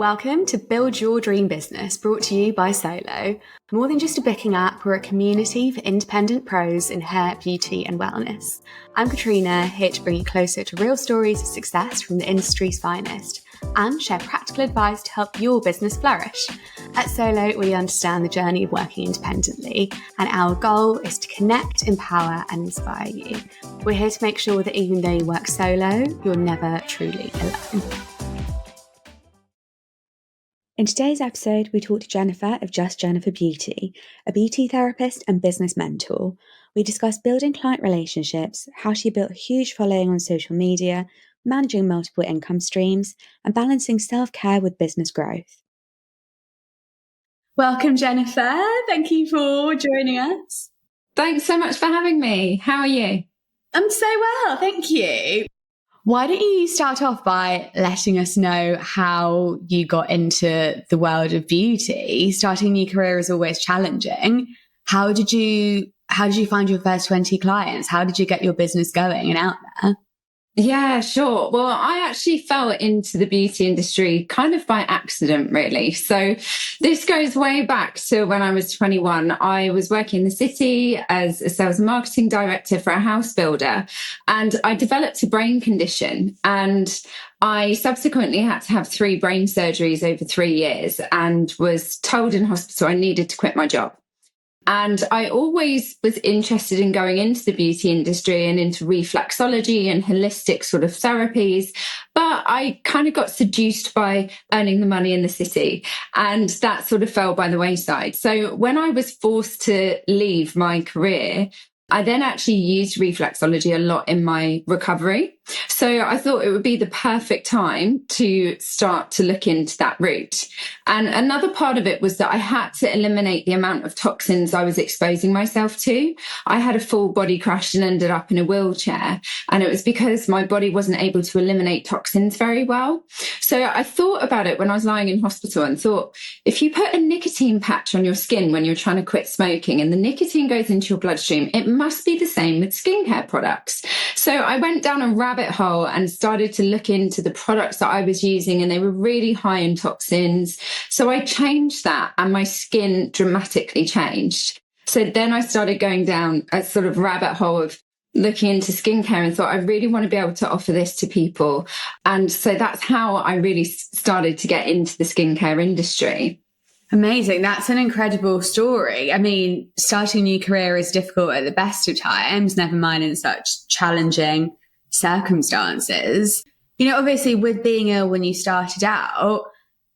Welcome to Build Your Dream Business, brought to you by Solo. More than just a booking app, we're a community for independent pros in hair, beauty and wellness. I'm Katrina, here to bring you closer to real stories of success from the industry's finest and share practical advice to help your business flourish. At Solo, we understand the journey of working independently, and our goal is to connect, empower and inspire you. We're here to make sure that even though you work solo, you're never truly alone. In today's episode, we talk to Jennifer of JustJennifer Beauty, a beauty therapist and business mentor. We discuss building client relationships, how she built a huge following on social media, managing multiple income streams, and balancing self-care with business growth. Welcome, Jennifer. Thank you for joining us. Thanks so much for having me. How are you? I'm so well, thank you. Why don't you start off by letting us know how you got into the world of beauty? Starting a new career is always challenging. How did you find your first 20 clients? How did you get your business going and out there? Yeah, sure. Well, I actually fell into the beauty industry kind of by accident, really. So this goes way back to when I was 21. I was working in the city as a sales and marketing director for a house builder, and I developed a brain condition, and I subsequently had to have 3 brain surgeries over 3 years and was told in hospital I needed to quit my job. And I always was interested in going into the beauty industry and into reflexology and holistic sort of therapies. But I kind of got seduced by earning the money in the city, and that sort of fell by the wayside. So when I was forced to leave my career, I then actually used reflexology a lot in my recovery. So I thought it would be the perfect time to start to look into that route. And another part of it was that I had to eliminate the amount of toxins I was exposing myself to. I had a full body crash and ended up in a wheelchair. And it was because my body wasn't able to eliminate toxins very well. So I thought about it when I was lying in hospital and thought, if you put a nicotine patch on your skin when you're trying to quit smoking and the nicotine goes into your bloodstream, it must be the same with skincare products. So I went down a rabbit hole and started to look into the products that I was using, and they were really high in toxins. So I changed that and my skin dramatically changed. So then I started going down a sort of rabbit hole of looking into skincare and thought, I really want to be able to offer this to people. And so that's how I really started to get into the skincare industry. Amazing. That's an incredible story. I mean, starting a new career is difficult at the best of times, never mind in such challenging circumstances. You know, obviously with being ill when you started out,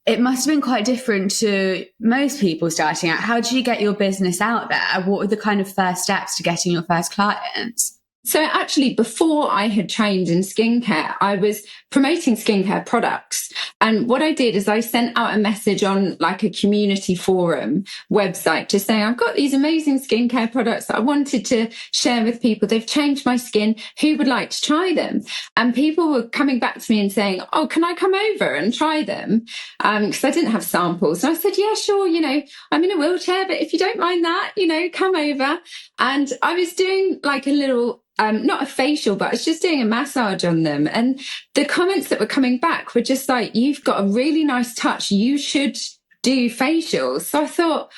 it must have been quite different to most people starting out. How did you get your business out there? What were the kind of first steps to getting your first clients? So actually, before I had trained in skincare, I was promoting skincare products. And what I did is I sent out a message on like a community forum website just saying, I've got these amazing skincare products that I wanted to share with people. They've changed my skin. Who would like to try them? And people were coming back to me and saying, oh, can I come over and try them? Because I didn't have samples. And I said, yeah, sure. You know, I'm in a wheelchair, but if you don't mind that, you know, come over. And I was doing like a little not a facial, but I was just doing a massage on them. And the comments that were coming back were just like, you've got a really nice touch. You should do facials. So I thought,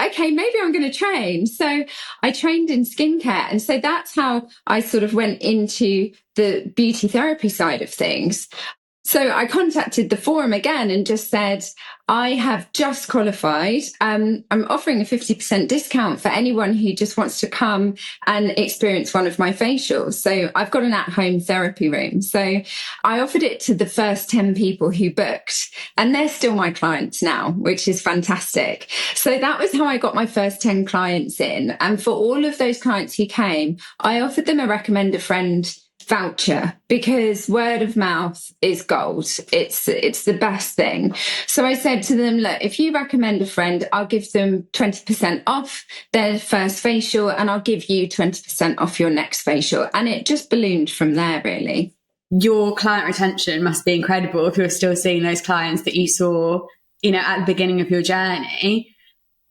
okay, maybe I'm going to train. So I trained in skincare. And so that's how I sort of went into the beauty therapy side of things. So I contacted the forum again and just said, I have just qualified. I'm offering a 50% discount for anyone who just wants to come and experience one of my facials. So I've got an at-home therapy room. So I offered it to the first 10 people who booked, and they're still my clients now, which is fantastic. So that was how I got my first 10 clients in. And for all of those clients who came, I offered them a recommend a friend voucher, because word of mouth is gold. It's the best thing. So I said to them, look, if you recommend a friend, I'll give them 20% off their first facial, and I'll give you 20% off your next facial. And it just ballooned from there, really. Your client retention must be incredible if you're still seeing those clients that you saw, you know, at the beginning of your journey.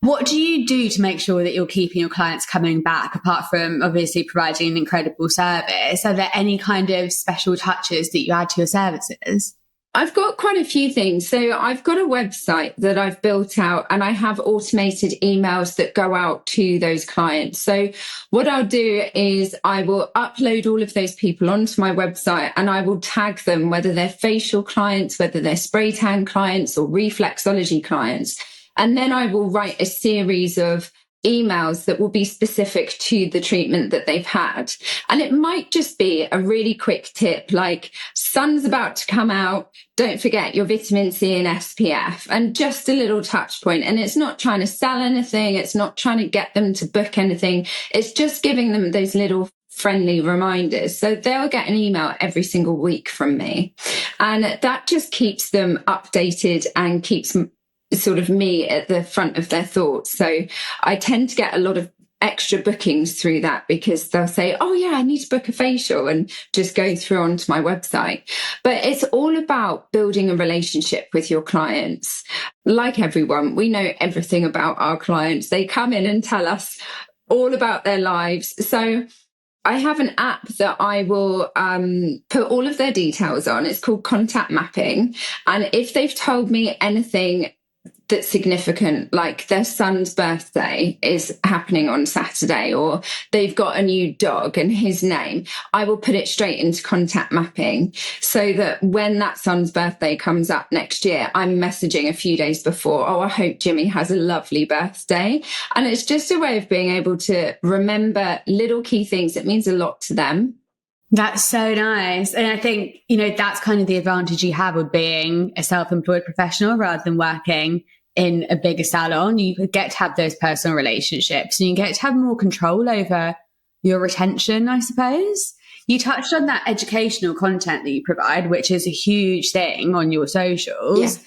What do you do to make sure that you're keeping your clients coming back, apart from obviously providing an incredible service? Are there any kind of special touches that you add to your services? I've got quite a few things. So I've got a website that I've built out, and I have automated emails that go out to those clients. So what I'll do is I will upload all of those people onto my website, and I will tag them, whether they're facial clients, whether they're spray tan clients or reflexology clients. And then I will write a series of emails that will be specific to the treatment that they've had. And it might just be a really quick tip, like sun's about to come out. Don't forget your vitamin C and SPF, and just a little touch point. And it's not trying to sell anything. It's not trying to get them to book anything. It's just giving them those little friendly reminders. So they'll get an email every single week from me. And that just keeps them updated and keeps sort of me at the front of their thoughts. So I tend to get a lot of extra bookings through that, because they'll say, oh yeah, I need to book a facial, and just go through onto my website. But it's all about building a relationship with your clients. Like everyone, we know everything about our clients. They come in and tell us all about their lives. So I have an app that I will put all of their details on. It's called Contact Mapping. And if they've told me anything that's significant, like their son's birthday is happening on Saturday, or they've got a new dog and his name, I will put it straight into Contact Mapping, so that when that son's birthday comes up next year, I'm messaging a few days before, oh, I hope Jimmy has a lovely birthday. And it's just a way of being able to remember little key things. It means a lot to them. That's so nice. And I think, that's kind of the advantage you have with being a self-employed professional rather than working in a bigger salon. You get to have those personal relationships, and you get to have more control over your retention, I suppose. You touched on that educational content that you provide, which is a huge thing on your socials. Yeah.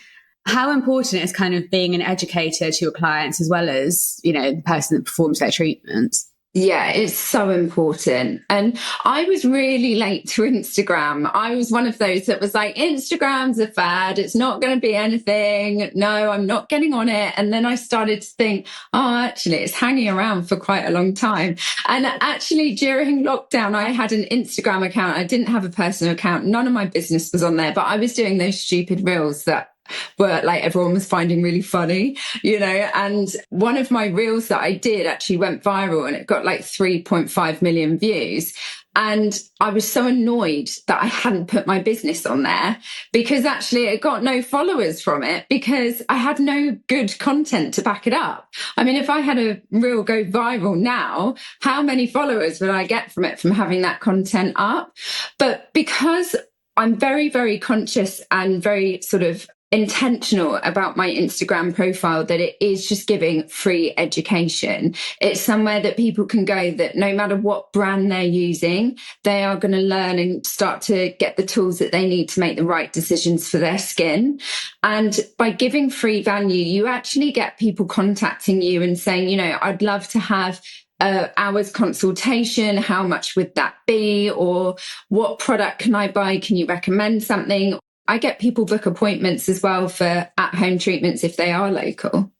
How important is kind of being an educator to your clients, as well as, the person that performs their treatments? Yeah, it's so important. And I was really late to Instagram. I was one of those that was like, Instagram's a fad. It's not going to be anything. No, I'm not getting on it. And then I started to think, oh, actually, it's hanging around for quite a long time. And actually, during lockdown, I had an Instagram account. I didn't have a personal account. None of my business was on there, but I was doing those stupid reels that were like everyone was finding really funny, and one of my reels that I did actually went viral, and it got like 3.5 million views. And I was so annoyed that I hadn't put my business on there, because actually it got no followers from it, because I had no good content to back it up. I mean, if I had a reel go viral now, how many followers would I get from it, from having that content up? But because I'm very, very conscious and very sort of intentional about my Instagram profile, that it is just giving free education. It's somewhere that people can go, that no matter what brand they're using, they are going to learn and start to get the tools that they need to make the right decisions for their skin. And by giving free value, you actually get people contacting you and saying, I'd love to have hours consultation. How much would that be? Or what product can I buy? Can you recommend something? I get people book appointments as well for at-home treatments if they are local.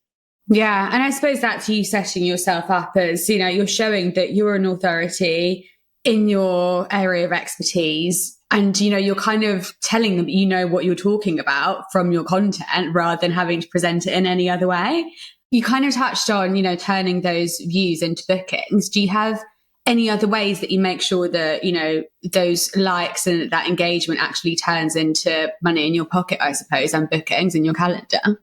Yeah. And I suppose that's you setting yourself up as, you're showing that you're an authority in your area of expertise. And, you're kind of telling them, what you're talking about from your content, rather than having to present it in any other way. You kind of touched on, turning those views into bookings. Do you have any other ways that you make sure that, those likes and that engagement actually turns into money in your pocket, I suppose, and bookings in your calendar?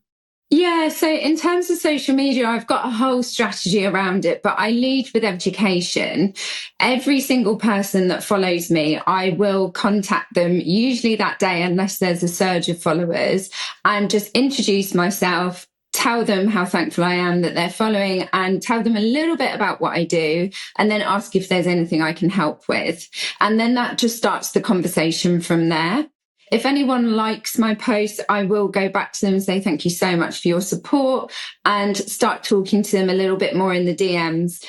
Yeah, so in terms of social media, I've got a whole strategy around it, but I lead with education. Every single person that follows me, I will contact them usually that day, unless there's a surge of followers, and just introduce myself, tell them how thankful I am that they're following, and tell them a little bit about what I do, and then ask if there's anything I can help with. And then that just starts the conversation from there. If anyone likes my post, I will go back to them and say, thank you so much for your support, and start talking to them a little bit more in the DMs.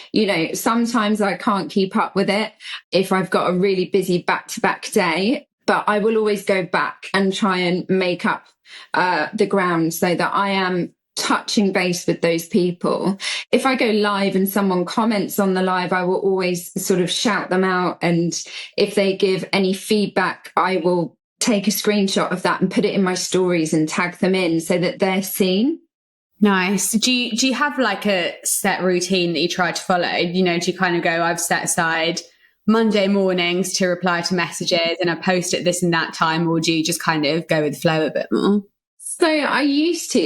Sometimes I can't keep up with it if I've got a really busy back-to-back day, but I will always go back and try and make up the ground so that I am touching base with those people. If I go live and someone comments on the live, I will always sort of shout them out. And if they give any feedback, I will take a screenshot of that and put it in my stories and tag them in so that they're seen. Nice. Do you have like a set routine that you try to follow? Do you kind of go, I've set aside Monday mornings to reply to messages and I post at this and that time, or do you just kind of go with the flow a bit more? So I used to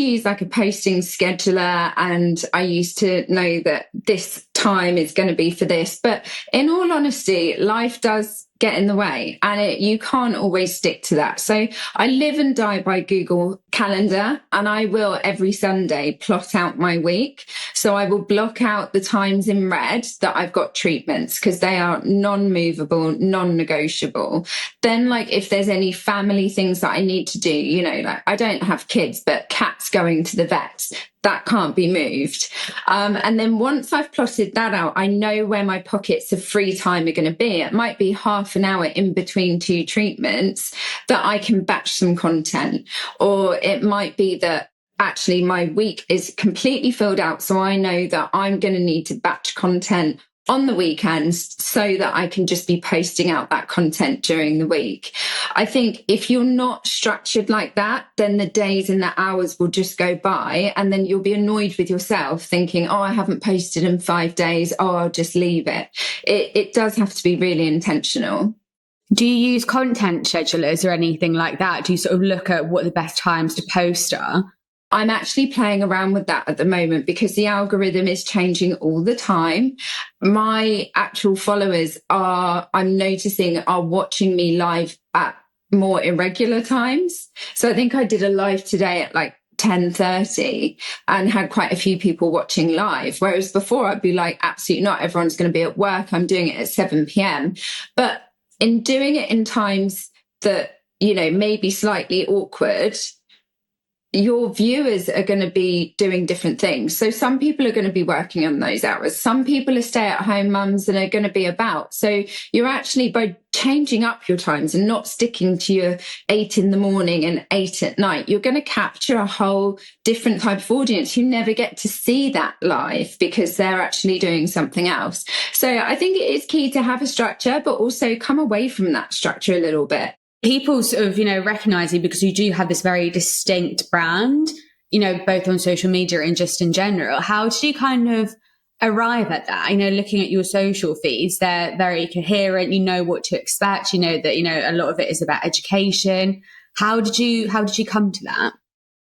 use like a posting scheduler, and I used to know that this time is going to be for this. But in all honesty, life does get in the way, and you can't always stick to that. So I live and die by Google Calendar, and I will every Sunday plot out my week. So I will block out the times in red that I've got treatments, because they are non-movable, non-negotiable. Then like if there's any family things that I need to do, like I don't have kids, but cats going to the vet, that can't be moved. And then once I've plotted that out, I know where my pockets of free time are going to be. It might be half an hour in between two treatments that I can batch some content. Or it might be that actually my week is completely filled out. So I know that I'm going to need to batch content on the weekends so that I can just be posting out that content during the week. I think if you're not structured like that, then the days and the hours will just go by, and then you'll be annoyed with yourself thinking, oh, I haven't posted in 5 days. Oh, I'll just leave it. It does have to be really intentional. Do you use content schedulers or anything like that? Do you sort of look at what the best times to post are? I'm actually playing around with that at the moment because the algorithm is changing all the time. My actual followers I'm noticing, are watching me live at more irregular times. So I think I did a live today at like 10:30 and had quite a few people watching live. Whereas before I'd be like, absolutely not, everyone's going to be at work. I'm doing it at 7 p.m. But in doing it in times that, may be slightly awkward, your viewers are going to be doing different things. So some people are going to be working on those hours. Some people are stay-at-home mums and are going to be about. So you're actually, by changing up your times and not sticking to your 8 in the morning and 8 at night, you're going to capture a whole different type of audience who never get to see that live because they're actually doing something else. So I think it is key to have a structure, but also come away from that structure a little bit. People sort of, recognize you because you do have this very distinct brand, both on social media and just in general. How did you kind of arrive at that? Looking at your social feeds, they're very coherent. You know what to expect. You know that, a lot of it is about education. How did you come to that?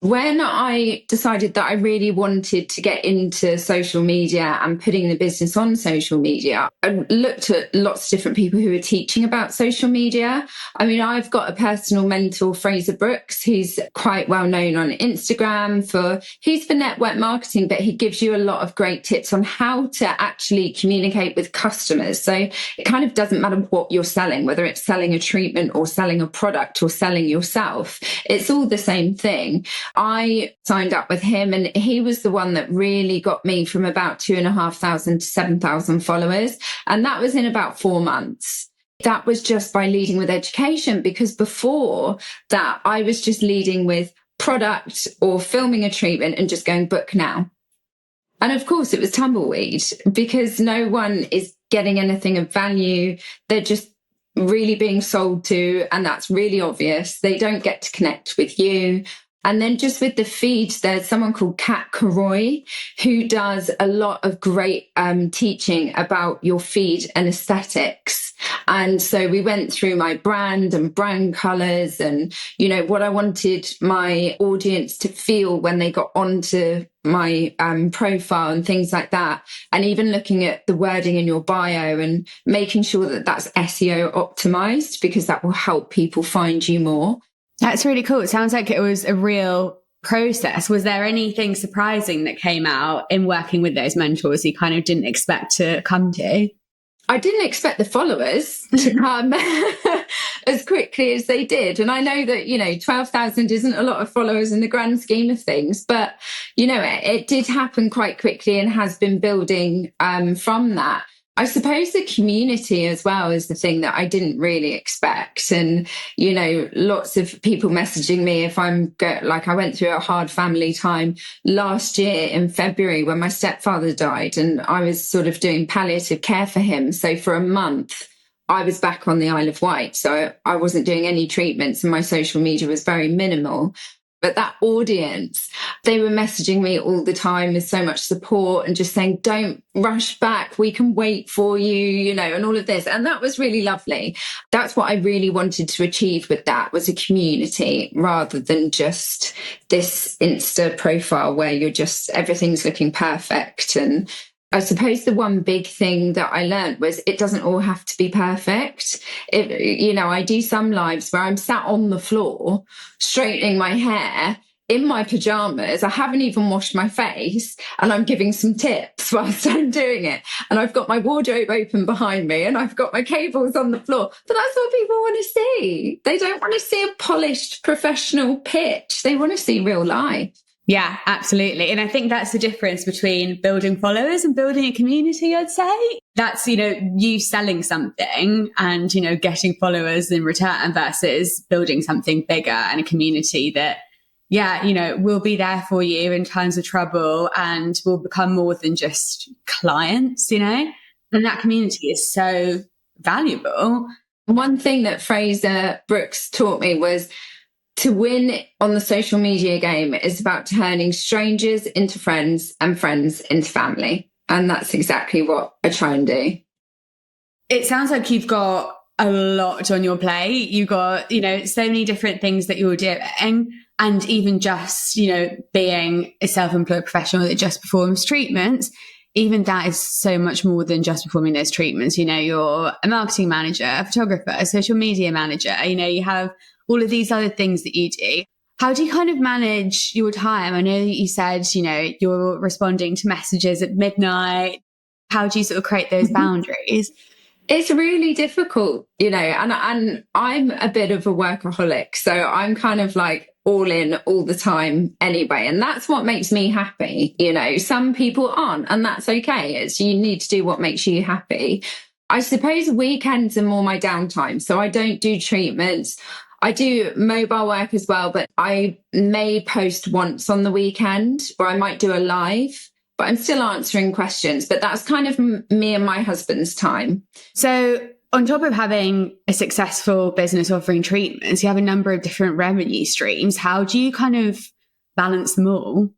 When I decided that I really wanted to get into social media and putting the business on social media, I looked at lots of different people who were teaching about social media. I mean, I've got a personal mentor, Fraser Brooks, who's quite well known on Instagram he's for network marketing, but he gives you a lot of great tips on how to actually communicate with customers. So it kind of doesn't matter what you're selling, whether it's selling a treatment or selling a product or selling yourself. It's all the same thing. I signed up with him, and he was the one that really got me from about 2,500 to 7,000 followers. And that was in about 4 months. That was just by leading with education, because before that, I was just leading with product or filming a treatment and just going, book now. And of course, it was tumbleweed because no one is getting anything of value. They're just really being sold to, and that's really obvious. They don't get to connect with you. And then just with the feeds, there's someone called Kat Karoy who does a lot of great teaching about your feed and aesthetics. And so we went through my brand and brand colors and, what I wanted my audience to feel when they got onto my profile and things like that. And even looking at the wording in your bio and making sure that that's SEO optimized, because that will help people find you more. That's really cool. It sounds like it was a real process. Was there anything surprising that came out in working with those mentors you kind of didn't expect to come to? I didn't expect the followers to come as quickly as they did. And I know that, 12,000 isn't a lot of followers in the grand scheme of things, but, it did happen quite quickly and has been building from that. I suppose the community as well is the thing that I didn't really expect. And, lots of people messaging me if I went through a hard family time last year in February when my stepfather died, and I was sort of doing palliative care for him. So for a month, I was back on the Isle of Wight, so I wasn't doing any treatments and my social media was very minimal. But that audience, they were messaging me all the time with so much support and just saying, don't rush back, we can wait for you, and all of this. And that was really lovely. That's what I really wanted to achieve with that, was a community rather than just this Insta profile where everything's looking perfect. And I suppose the one big thing that I learned was it doesn't all have to be perfect. I do some lives where I'm sat on the floor straightening my hair in my pajamas. I haven't even washed my face and I'm giving some tips whilst I'm doing it. And I've got my wardrobe open behind me and I've got my cables on the floor. But that's what people want to see. They don't want to see a polished professional pitch. They want to see real life. Yeah, absolutely. And I think that's the difference between building followers and building a community, I'd say. That's, you selling something and, getting followers in return versus building something bigger and a community that, will be there for you in times of trouble and will become more than just clients, And that community is so valuable. One thing that Fraser Brooks taught me was to win on the social media game is about turning strangers into friends and friends into family. And that's exactly what I try and do. It sounds like you've got a lot on your plate. You've got, so many different things that you're doing. And even just, being a self-employed professional that just performs treatments, even that is so much more than just performing those treatments. You're a marketing manager, a photographer, a social media manager. You have all of these other things that you do. How do you kind of manage your time? I know that you said, you're responding to messages at midnight. How do you sort of create those boundaries? It's really difficult, and I'm a bit of a workaholic. So I'm kind of like all in all the time anyway. And that's what makes me happy. Some people aren't, and that's okay. You need to do what makes you happy. I suppose weekends are more my downtime. So I don't do treatments. I do mobile work as well, but I may post once on the weekend or I might do a live, but I'm still answering questions. But that's kind of me and my husband's time. So on top of having a successful business offering treatments, you have a number of different revenue streams. How do you kind of balance them all?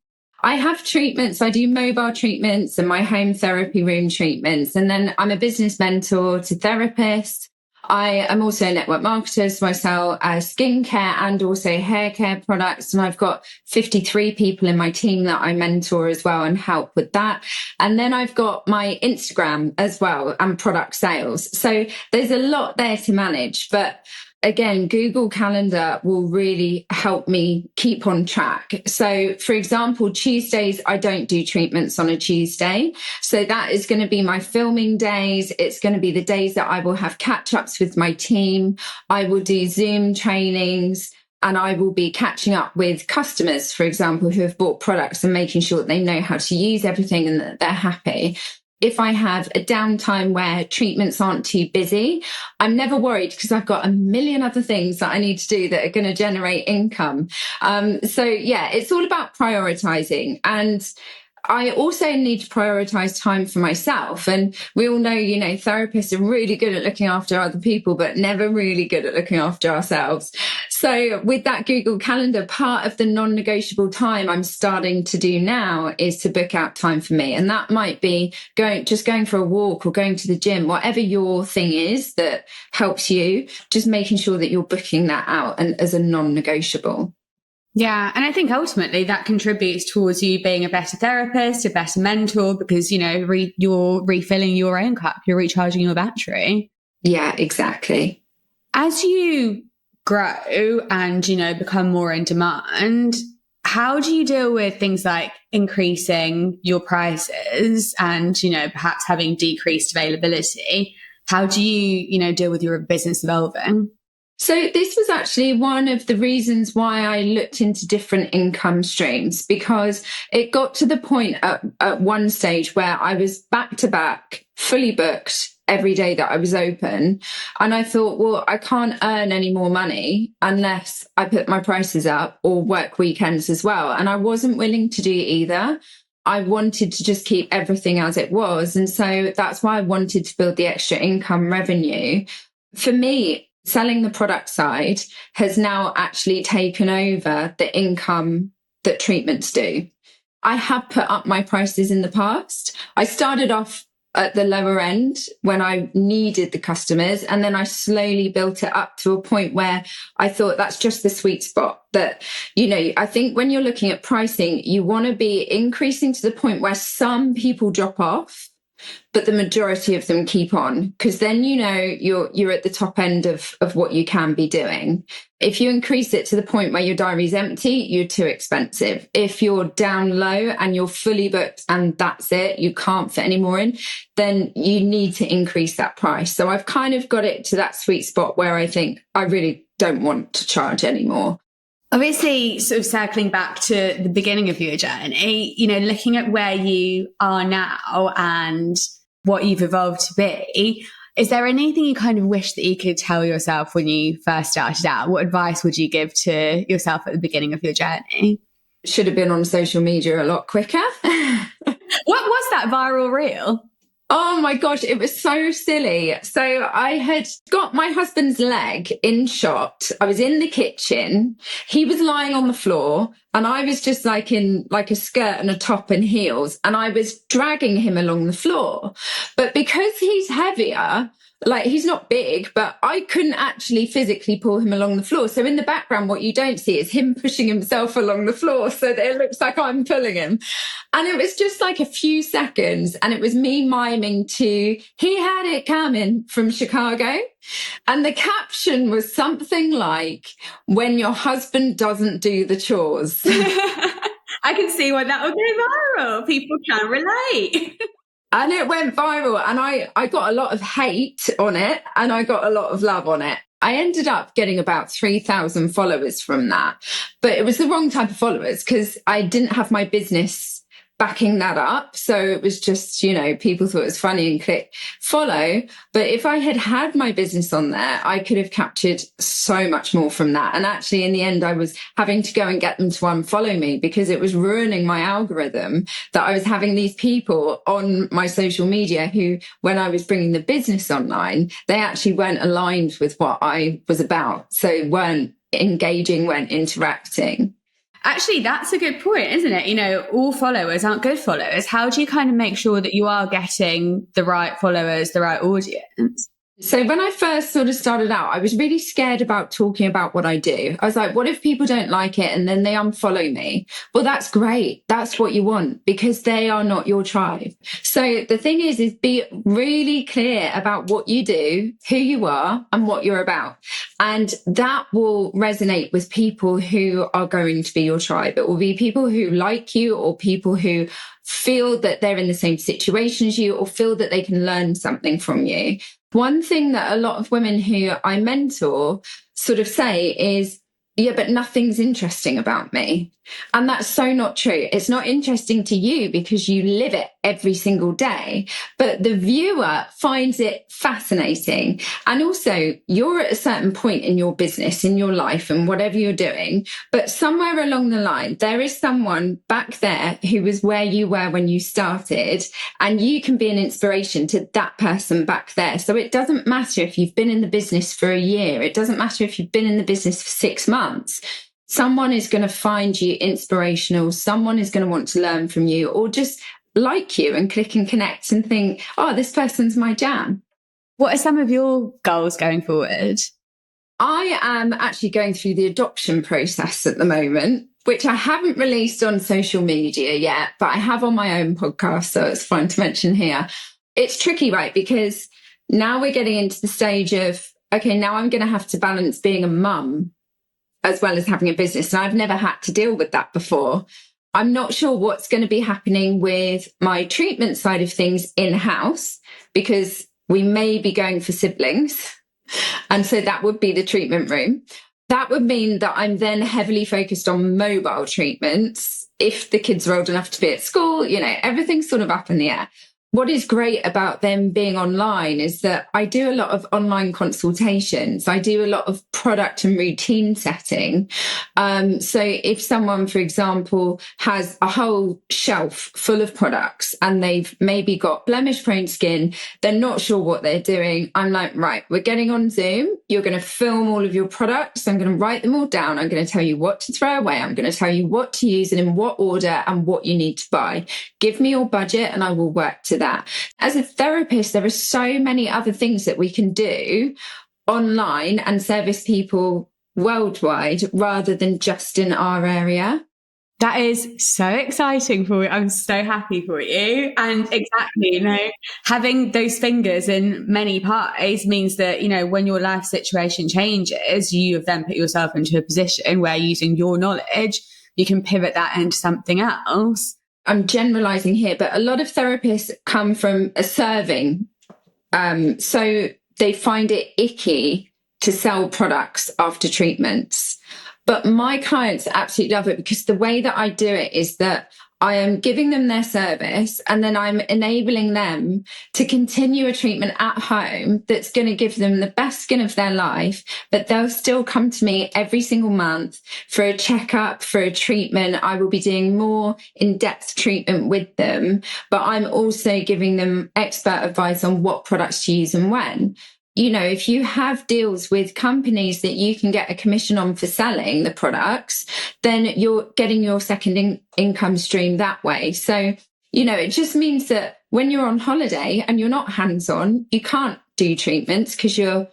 I have treatments. I do mobile treatments and my home therapy room treatments. And then I'm a business mentor to therapists. I am also a network marketer, so I sell skincare and also hair care products. And I've got 53 people in my team that I mentor as well and help with that. And then I've got my Instagram as well and product sales. So there's a lot there to manage. But again, Google Calendar will really help me keep on track. So for example, Tuesdays, I don't do treatments on a Tuesday. So that is going to be my filming days. It's going to be the days that I will have catch-ups with my team. I will do Zoom trainings and I will be catching up with customers, for example, who have bought products and making sure that they know how to use everything and that they're happy. If I have a downtime where treatments aren't too busy, I'm never worried because I've got a million other things that I need to do that are going to generate income. It's all about prioritizing. And I also need to prioritize time for myself. And we all know, therapists are really good at looking after other people, but never really good at looking after ourselves. So with that Google Calendar, part of the non-negotiable time I'm starting to do now is to book out time for me. And that might be going for a walk or going to the gym, whatever your thing is that helps you, just making sure that you're booking that out and as a non-negotiable. Yeah. And I think ultimately that contributes towards you being a better therapist, a better mentor, because, you're refilling your own cup, you're recharging your battery. Yeah, exactly. As you grow and, become more in demand, how do you deal with things like increasing your prices and, perhaps having decreased availability? How do you, deal with your business evolving? So this was actually one of the reasons why I looked into different income streams, because it got to the point at one stage where I was back to back, fully booked every day that I was open. And I thought, well, I can't earn any more money unless I put my prices up or work weekends as well. And I wasn't willing to do either. I wanted to just keep everything as it was. And so that's why I wanted to build the extra income revenue. For me, selling the product side has now actually taken over the income that treatments do. I have put up my prices in the past. I started off at the lower end when I needed the customers. And then I slowly built it up to a point where I thought that's just the sweet spot. That, I think when you're looking at pricing, you want to be increasing to the point where some people drop off, but the majority of them keep on, because then you're at the top end of what you can be doing. If you increase it to the point where your diary's empty, you're too expensive. If you're down low and you're fully booked and that's it, you can't fit any more in, then you need to increase that price. So I've kind of got it to that sweet spot where I think I really don't want to charge anymore. Obviously, sort of circling back to the beginning of your journey, looking at where you are now and what you've evolved to be, is there anything you kind of wish that you could tell yourself when you first started out? What advice would you give to yourself at the beginning of your journey? Should have been on social media a lot quicker. What was that viral reel? Oh my gosh, it was so silly. So I had got my husband's leg in shot. I was in the kitchen. He was lying on the floor and I was just like in like a skirt and a top and heels. And I was dragging him along the floor. But because he's heavier, like he's not big, but I couldn't actually physically pull him along the floor. So in the background, what you don't see is him pushing himself along the floor so that it looks like I'm pulling him. And it was just like a few seconds. And it was me miming to He Had It Coming from Chicago. And the caption was something like, when your husband doesn't do the chores. I can see why that would go viral. People can relate. And it went viral and I got a lot of hate on it and I got a lot of love on it. I ended up getting about 3,000 followers from that, but it was the wrong type of followers because I didn't have my business backing that up. So it was just, people thought it was funny and click follow. But if I had had my business on there, I could have captured so much more from that. And actually, in the end, I was having to go and get them to unfollow me because it was ruining my algorithm that I was having these people on my social media who, when I was bringing the business online, they actually weren't aligned with what I was about. So weren't engaging, weren't interacting. Actually, that's a good point, isn't it? All followers aren't good followers. How do you kind of make sure that you are getting the right followers, the right audience? So when I first sort of started out, I was really scared about talking about what I do. I was like, what if people don't like it and then they unfollow me? Well, that's great. That's what you want because they are not your tribe. So the thing is be really clear about what you do, who you are and what you're about. And that will resonate with people who are going to be your tribe. It will be people who like you or people who feel that they're in the same situation as you or feel that they can learn something from you. One thing that a lot of women who I mentor sort of say is, yeah, but nothing's interesting about me. And that's so not true. It's not interesting to you because you live it every single day, but the viewer finds it fascinating. And also you're at a certain point in your business, in your life and whatever you're doing, but somewhere along the line, there is someone back there who was where you were when you started and you can be an inspiration to that person back there. So it doesn't matter if you've been in the business for a year. It doesn't matter if you've been in the business for 6 months. Someone is going to find you inspirational. Someone is going to want to learn from you or just like you and click and connect and think, oh, this person's my jam. What are some of your goals going forward? I am actually going through the adoption process at the moment, which I haven't released on social media yet, but I have on my own podcast. So it's fun to mention here. It's tricky, right? Because now we're getting into the stage of, okay, now I'm going to have to balance being a mum as well as having a business. And I've never had to deal with that before. I'm not sure what's going to be happening with my treatment side of things in-house because we may be going for siblings. And so that would be the treatment room. That would mean that I'm then heavily focused on mobile treatments. If the kids are old enough to be at school, everything's sort of up in the air. what is great about them being online is that I do a lot of online consultations. I do a lot of product and routine setting. So if someone, for example, has a whole shelf full of products and they've maybe got blemish prone skin, they're not sure what they're doing. I'm like, right, we're getting on Zoom. You're going to film all of your products. I'm going to write them all down. I'm going to tell you what to throw away. I'm going to tell you what to use and in what order and what you need to buy. Give me your budget and I will work to that. As a therapist, there are so many other things that we can do online and service people worldwide rather than just in our area. That is so exciting for you. I'm so happy for you. And exactly, having those fingers in many pies means that, when your life situation changes, you have then put yourself into a position where using your knowledge, you can pivot that into something else. I'm generalizing here, but a lot of therapists come from a serving. So they find it icky to sell products after treatments. But my clients absolutely love it because the way that I do it is that I am giving them their service and then I'm enabling them to continue a treatment at home that's going to give them the best skin of their life, but they'll still come to me every single month for a checkup, for a treatment. I will be doing more in-depth treatment with them, but I'm also giving them expert advice on what products to use and when. If you have deals with companies that you can get a commission on for selling the products, then you're getting your second income stream that way. So, it just means that when you're on holiday and you're not hands-on, you can't do treatments because you're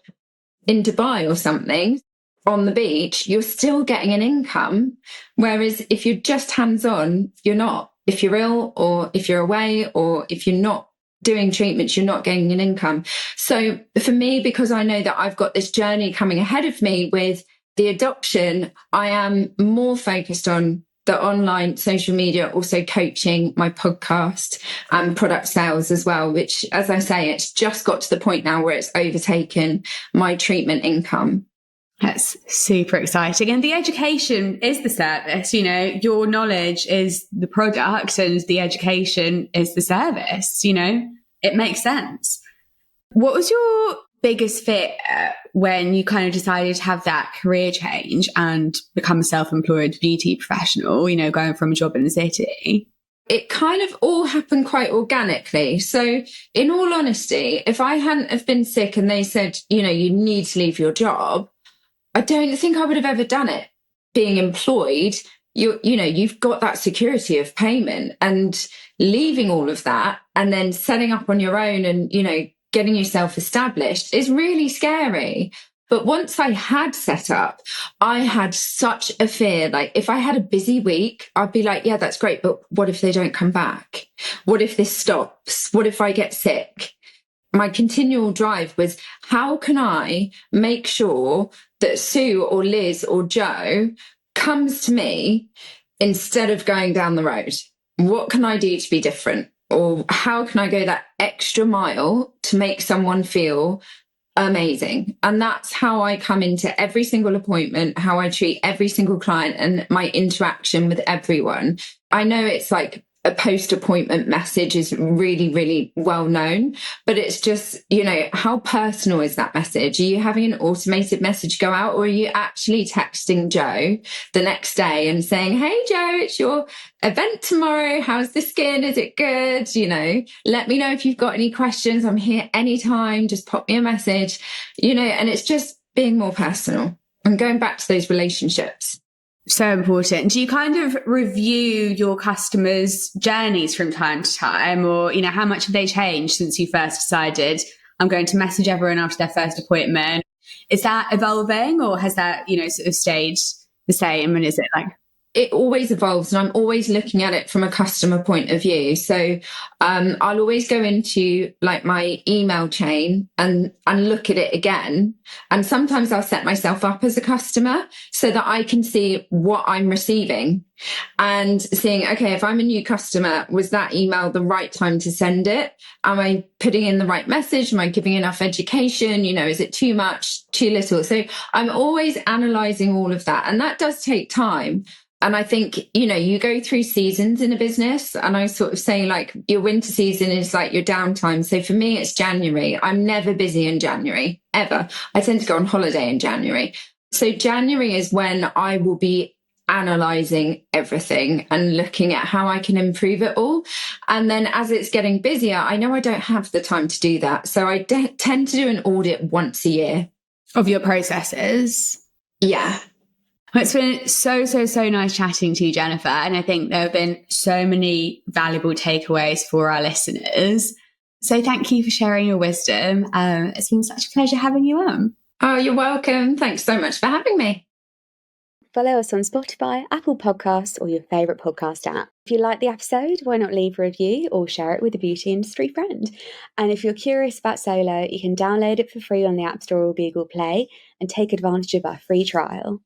in Dubai or something on the beach, you're still getting an income. Whereas if you're just hands-on, you're not. If you're ill or if you're away or if you're not doing treatments, you're not getting an income. So for me, because I know that I've got this journey coming ahead of me with the adoption, I am more focused on the online social media, also coaching, my podcast and product sales as well, which, as I say, it's just got to the point now where it's overtaken my treatment income. That's super exciting. And the education is the service, your knowledge is the product and the education is the service, it makes sense. What was your biggest fear when you kind of decided to have that career change and become a self-employed beauty professional, going from a job in the city? It kind of all happened quite organically. So in all honesty, if I hadn't have been sick and they said, you need to leave your job, I don't think I would have ever done it. Being employed, you've got that security of payment, and leaving all of that and then setting up on your own and, getting yourself established is really scary. But once I had set up, I had such a fear. Like if I had a busy week, I'd be like, yeah, that's great. But what if they don't come back? What if this stops? What if I get sick? My continual drive was, how can I make sure that Sue or Liz or Joe comes to me instead of going down the road? What can I do to be different? Or how can I go that extra mile to make someone feel amazing? And that's how I come into every single appointment, how I treat every single client and my interaction with everyone. I know it's like a post-appointment message is really, really well known, but it's just, how personal is that message? Are you having an automated message go out, or are you actually texting Joe the next day and saying, hey, Joe, it's your event tomorrow. How's the skin? Is it good? Let me know if you've got any questions. I'm here anytime. Just pop me a message, and it's just being more personal and going back to those relationships. So important. Do you kind of review your customers' journeys from time to time, or, how much have they changed since you first decided I'm going to message everyone after their first appointment? Is that evolving, or has that, sort of stayed the same? And is it like? It always evolves, and I'm always looking at it from a customer point of view. So I'll always go into like my email chain and look at it again. And sometimes I'll set myself up as a customer so that I can see what I'm receiving and seeing, okay, if I'm a new customer, was that email the right time to send it? Am I putting in the right message? Am I giving enough education? Is it too much, too little? So I'm always analyzing all of that. And that does take time. And I think, you know, you go through seasons in a business, and I sort of say like your winter season is like your downtime. So for me, it's January. I'm never busy in January, ever. I tend to go on holiday in January. So January is when I will be analyzing everything and looking at how I can improve it all. And then as it's getting busier, I know I don't have the time to do that. So I tend to do an audit once a year. Of your processes? Yeah. It's been so nice chatting to you, Jennifer. And I think there have been so many valuable takeaways for our listeners. So thank you for sharing your wisdom. It's been such a pleasure having you on. Oh, you're welcome. Thanks so much for having me. Follow us on Spotify, Apple Podcasts, or your favourite podcast app. If you like the episode, why not leave a review or share it with a beauty industry friend? And if you're curious about Solo, you can download it for free on the App Store or Google Play and take advantage of our free trial.